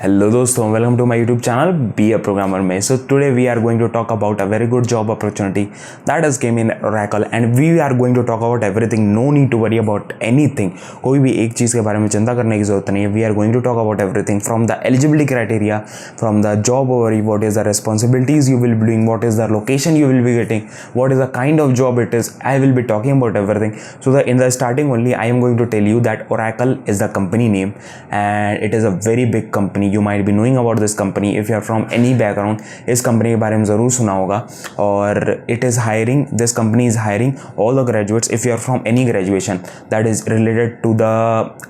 Hello दोस्तों, welcome to my YouTube channel Be a Programmer में. So today we are going to talk about a very good job opportunity that has came in Oracle and we are going to talk about everything. No need to worry about anything. कोई भी एक चीज़ के बारे में चिंता करने की ज़रूरत नहीं है. We are going to talk about everything from the eligibility criteria, from the job overview, what is the responsibilities you will be doing, what is the location you will be getting, what is the kind of job it is. I will be talking about everything. So in the starting only I am going to tell you that Oracle is the company name and it is a very big company. You might be knowing about this company if you are from any background. इस company के बारे में ज़रूर सुना होगा और it is hiring, this company is hiring all the graduates if you are from any graduation that is related to the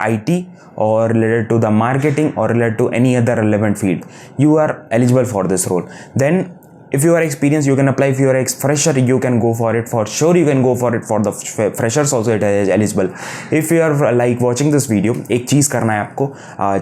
IT or related to the marketing or related to any other relevant field. You are eligible for this role. Then if you are experienced, you can apply. If you are a fresher, you can go for it. For sure, you can go for it. For the freshers also, it is eligible. If you are like watching this video, एक चीज़ करना है आपको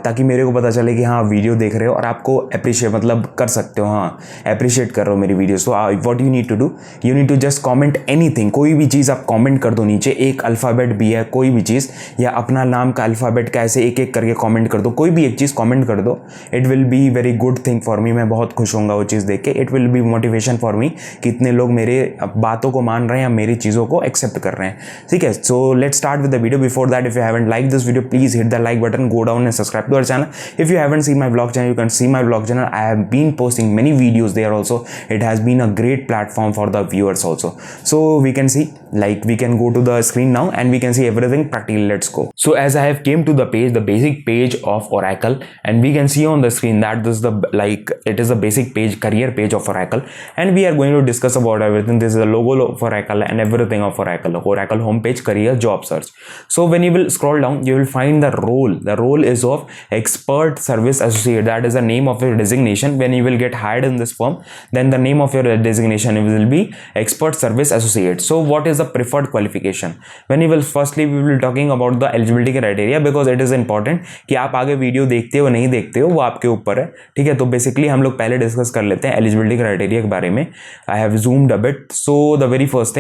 ताकि मेरे को पता चले कि हाँ वीडियो देख रहे हो और आपको अप्रिशिएट मतलब कर सकते हो, हाँ अप्रिशिएट कर रहे हो मेरी video. So what you need to do, you need to just comment anything. कोई भी चीज़ आप कमेंट कर दो नीचे. एक अल्फ़ाबेट भी है कोई भी चीज़ या अपना नाम का अल्फ़ाबेट का ऐसे एक एक करके कमेंट कर दो. कोई भी एक चीज़ कमेंट कर दो. It will be very good thing for me. मैं बहुत खुश होऊंगा वो चीज़ देख के. It will B motivation for me कि इतने लोग मेरे बातों को मान रहे हैं या मेरी चीज़ों को एक्सेप्ट कर रहे हैं. ठीक है, so let's start with the video. Before that, if you haven't like this video, please hit the like button, go down and subscribe to our channel. If you haven't seen my blog channel, you can see my blog channel. I have been posting many videos there also. It has been a great platform for the viewers also. So we can see, like we can go to the screen now and we can see everything practically. Let's go. So as I have came to the page, the basic page of Oracle, and we can see on the screen that this is the like it is the basic page, career page of Oracle, and we are going to discuss about everything. This is the logo of Oracle and everything of Oracle homepage, career, job search. So when you will scroll down, you will find the role. The role is of expert service associate. That is the name of your designation. When you will get hired in this firm, then the name of your designation will be expert service associate. So what is the preferred qualification? When you will firstly we will talking about the eligibility criteria because it is important कि आप आगे video देखते हो नहीं देखते हो वो आपके ऊपर है. ठीक है, तो बेसिकली हम लोग पहले डिस्कस कर लेते हैं एलिजिबिलिटी क्राइटेरिया के बारे में. I have zoomed a bit. So the very first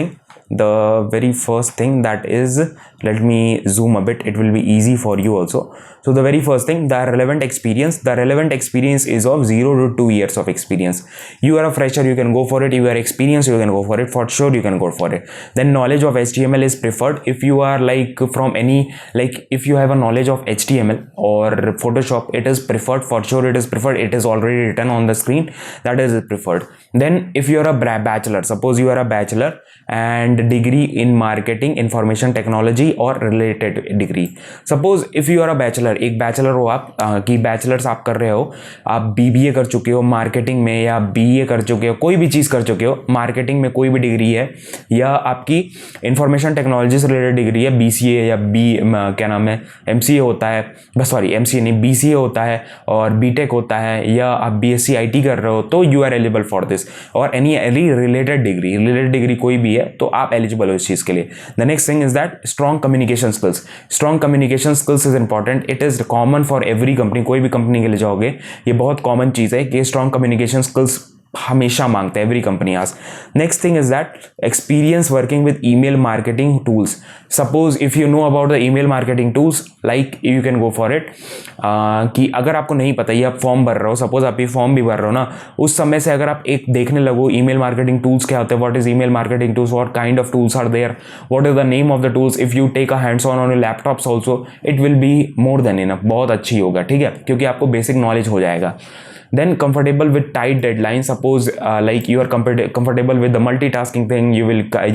thing that is, let me zoom a bit, it will be easy for you also. So the very first thing, the relevant experience is of 0 to 2 years of experience. You are a fresher, you can go for it. You are experienced, you can go for it. For sure you can go for it. Then knowledge of HTML is preferred. If you are like from any, like if you have a knowledge of HTML or Photoshop, it is preferred. For sure it is preferred. It is already written on the screen, that is preferred. Then if you are a bachelor, suppose you are a bachelor and degree in marketing, information technology or related degree. Suppose if you are a bachelor, एक bachelor हो आप कि bachelors आप कर रहे हो, आप BBA कर चुके हो मार्केटिंग में या बीए कर चुके हो, कोई भी चीज़ कर चुके हो मार्केटिंग में, कोई भी डिग्री है या आपकी इंफॉर्मेशन टेक्नोलॉजी से रिलेटेड डिग्री है, बीसीए या क्या नाम है एमसीए होता है, बस सॉरी एमसीए नहीं बीसीए होता है और बीटेक होता है, या आप बीएससी आईटी कर रहे हो, तो you are eligible for this. और एनी रिलेटेड डिग्री कोई भी है तो आप एलिजिबल हो इस चीज़ के लिए. The next thing is that strong communication skills is important. It is common for every company. कोई भी कंपनी के लिए जाओगे ये बहुत कॉमन चीज़ है कि स्ट्रॉन्ग कम्युनिकेशन स्किल्स हमेशा मांगते हैं एवरी कंपनी आज. Next thing is that experience working with email marketing tools. Suppose if you know about the email marketing tools, like you can go for it. कि अगर आपको नहीं पता, ये आप फॉर्म भर रहे हो, सपोज आप ये फॉर्म भी भर रहे हो ना, उस समय से अगर आप एक देखने लगो ईमेल मार्केटिंग टूल्स क्या होते हैं, what is email marketing tools, what kind of tools are there, what is the name of the tools. If you take a hands on your laptops also, it will be more than enough. बहुत अच्छी होगा, ठीक है, क्योंकि आपको basic knowledge हो जाएगा. Then comfortable with tight deadlines. Suppose like you are comfortable with the multitasking thing, you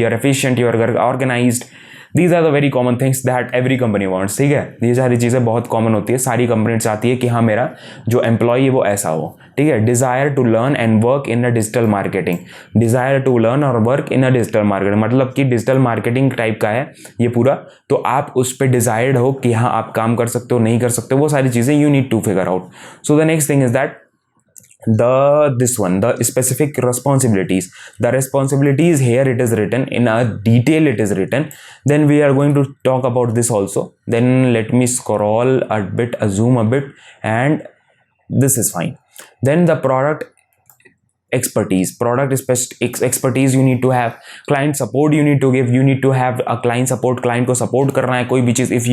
are efficient, you are organized. These are the very common things that every company wants. ठीक है, ये सारी चीज़ें बहुत common होती है. सारी company चाहती है कि हाँ मेरा जो एम्प्लॉय है वो ऐसा हो. ठीक है, desire to learn and work in a digital marketing. Desire to learn और work in a digital marketing मतलब कि डिजिटल मार्केटिंग टाइप का है ये पूरा, तो आप उस पर डिज़ायर्ड हो कि हाँ आप काम कर सकते हो नहीं कर सकते हो, वो सारी चीज़ें you need to figure out. So the next thing is that the specific responsibilities. The responsibilities here it is written in a detail, it is written. Then we are going to talk about this also. Then let me scroll a bit, zoom a bit, and this is fine. Then the product expertise, expertise you need to have, client support you need to give, you need to have a client support, client को support करना है कोई भी चीज़, if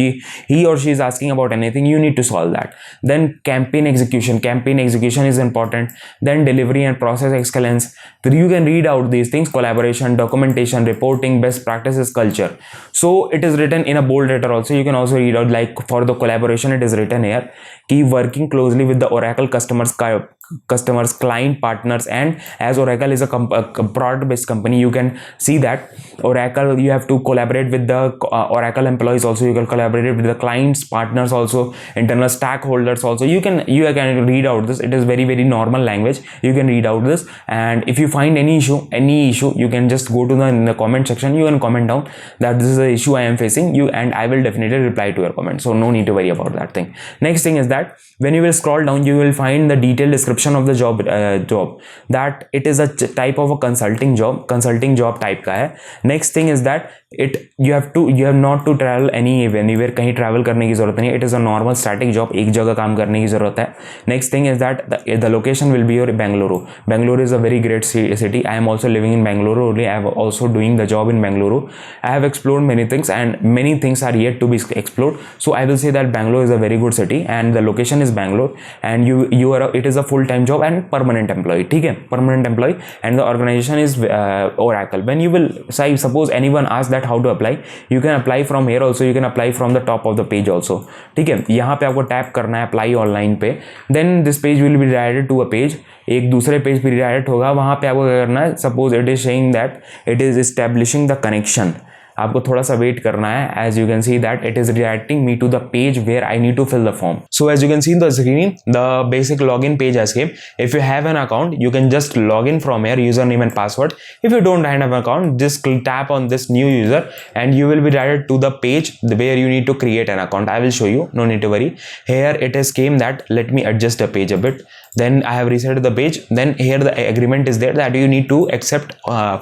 he or she is asking about anything you need to solve that. Then campaign execution is important. Then delivery and process excellence, you can read out these things: collaboration, documentation, reporting, best practices, culture. So it is written in a bold letter also. You can also read out, like for the collaboration it is written here कि working closely with the Oracle customers, client, partners, and as Oracle is a product based company, you can see that Oracle, you have to collaborate with the Oracle employees also, you can collaborate with the clients, partners also, internal stakeholders also. You can read out this. It is very normal language. You can read out this, and if you find any issue, you can just go to in the comment section. You can comment down that this is the issue I am facing, and I will definitely reply to your comment. So no need to worry about that thing. Next thing is that when you will scroll down, you will find the detailed description of the job that it is a type of a consulting job type का है. Next thing is that you have not to travel anywhere, कहीं travel करने की जरूरत नहीं. It is a normal static job, एक जगह काम करने की जरूरत है. Next thing is that the location will be your Bengaluru. Bengaluru is a very great city. I am also living in Bengaluru only. I am also doing the job in Bengaluru. I have explored many things, and many things are yet to be explored. So I will say that Bangalore is a very good city, and the location is Bangalore, and it is a full-time job and permanent employee. ठीक है, permanent employee, and the organization is Oracle. When you will suppose anyone asks that how to apply, you can apply from here also. You can apply from the top of the page also. ठीक है, यहाँ पे आपको tap करना है apply online पे. Then this page will be directed to a page, एक दूसरे पेज पे डायरेक्ट होगा. वहाँ पे आपको क्या करना है, suppose it is saying that it is establishing the connection. आपको थोड़ा सा वेट करना है. As you can see that it is redirecting me to the page where I need to fill the form. So as you can see in the screen, the basic login page has came. If you have an account, you can just log in from here, username and password. If you don't have an account, just tap on this new user and you will be directed to the page where you need to create an account. I will show you, no need to worry. Here it has came that let me adjust the page a bit. Then I have reset the page. Then here the agreement is there that you need to accept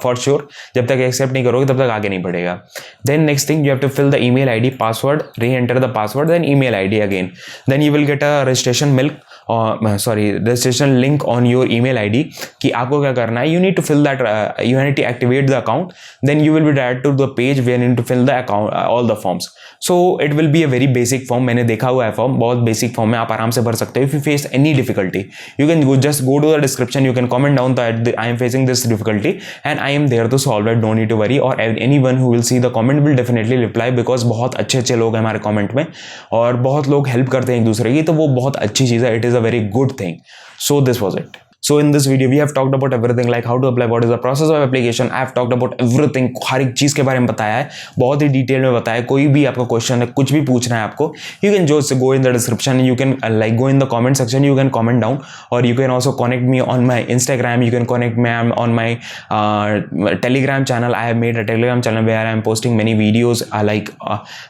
for sure. जब तक accept नहीं करोगे तब तक आगे नहीं बढ़ेगा. Then next thing, you have to fill the email ID, password, re-enter the password, then email ID again. Then you will get a registration registration link on your email ID कि आपको क्या करना है. You need to fill that, you need to activate the account. Then you will be directed to the page where you need to fill the account, all the forms. So it will be a very basic form. मैंने देखा हुआ है form, बहुत basic form है, आप आराम से भर सकते हो. If you face any difficulty, you can just go to the description. You can comment down that I am facing this difficulty and I am there to solve it. Don't need to worry. Or anyone who will see the comment will definitely reply, because बहुत अच्छे लोग हैं हमारे comment में और बहुत लोग help करते हैं एक दूसरे की, तो वो बहुत अच्छी चीज़ है. It is a very good thing. So this was it. So in this video we have talked about everything, like how to apply, what is the process of application. I have talked about everything, हर एक चीज़ के बारे में बताया है, बहुत ही detail में बताया है. कोई भी आपका क्वेश्चन है, कुछ भी पूछना है आपको, you can just go in the description, you can go in the comment section, you can comment down, or you can also connect me on my Instagram, you can connect me on my Telegram channel. I have made a Telegram channel where I am posting many videos,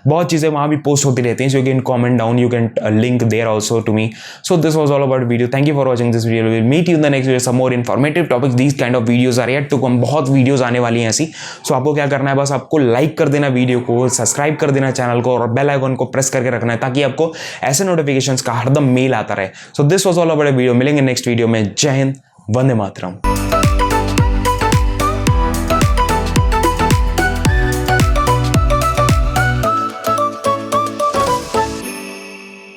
बहुत चीज़ें वहाँ भी post होती रहती हैं. So you can comment down, you can link there also to me. So this was all about the video. Thank you for watching this video. We will meet you in the next video, some more informative topics. These kind of videos are yet to come. बहुत videos आने वाली हैं ऐसी. सो आपको क्या करना है, बस आपको लाइक कर देना वीडियो को, सब्सक्राइब कर देना चैनल को, और बेल आइकन को प्रेस करके रखना है ताकि आपको ऐसे नोटिफिकेशंस का हरदम मेल आता रहे. So this was all about video. मिलेंगे नेक्स्ट वीडियो में. जय हिंद, वंदे मातरम.